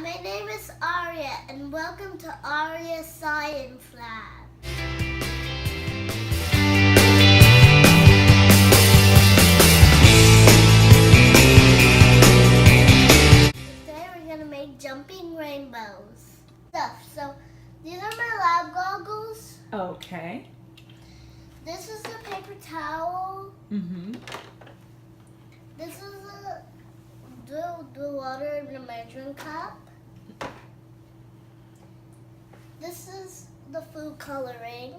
my name is Aria, and welcome to Aria Science Lab. Today we're going to make jumping rainbows. So these are my lab goggles. Okay. This is the paper towel. Mm-hmm. This is the water in the measuring cup. This is the food coloring.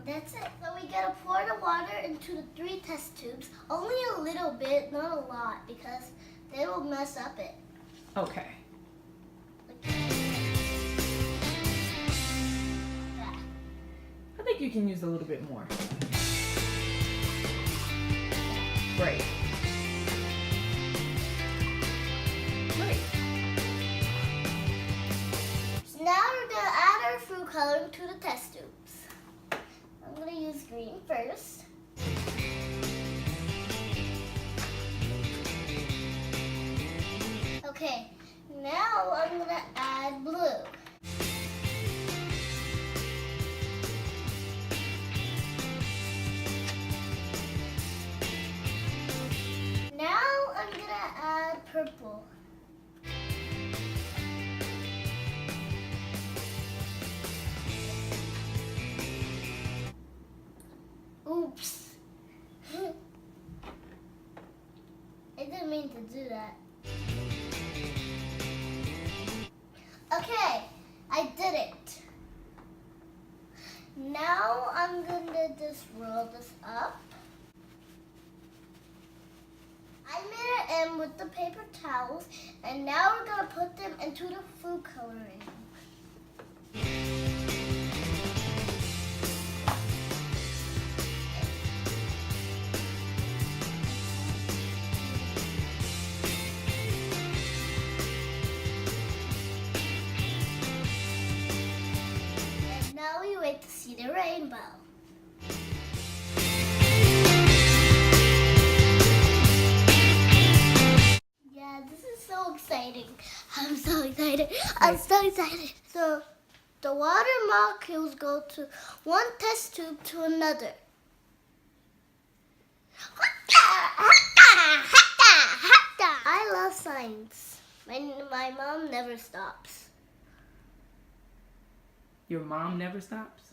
That's it. So we gotta pour the water into the 3 test tubes. Only a little bit, not a lot, because they will mess up it. Okay. I think you can use a little bit more. Great. Great. So now we're gonna add our food coloring to the test tubes. I'm gonna use green first. Okay, now I'm gonna add blue. Now I'm gonna add purple. Oops. I didn't mean to do that. Okay, I did it. Now I'm gonna just roll this up. I made an M with the paper towels, and now we're gonna put them into the food coloring. And now we wait to see the rainbow. This is so exciting. I'm so excited. I'm so excited. So the water molecules go to one test tube to another. I love science. My mom never stops. Your mom never stops?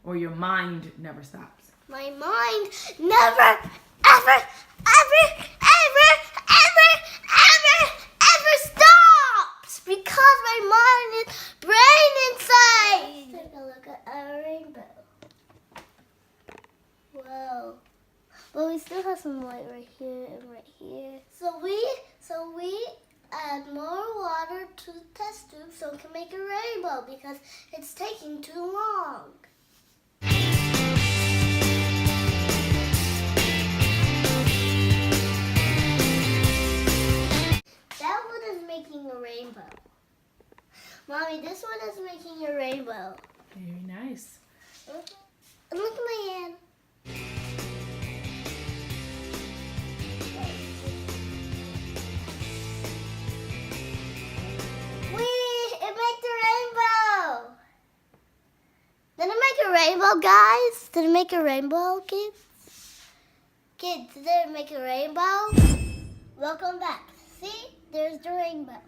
Or your mind never stops? My mind never, ever, ever, ever, ever, ever, ever stops because my mind is brain inside. Let's take a look at our rainbow. Whoa. But we still have some light right here and right here. So we add more water to the test tube so we can make a rainbow because it's taking too long. That one is making a rainbow. Mommy, this one is making a rainbow. Very nice. And look at my hand. It made the rainbow. Did it make a rainbow, guys? Did it make a rainbow, kids? Kids, did it make a rainbow? Welcome back. See? There's the rainbow.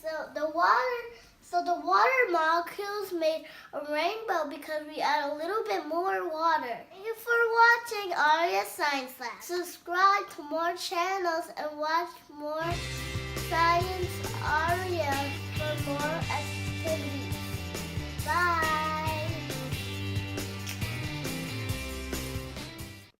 So the water molecules made a rainbow because we add a little bit more water. Thank you for watching Aria Science Lab. Subscribe to more channels and watch more Science Aria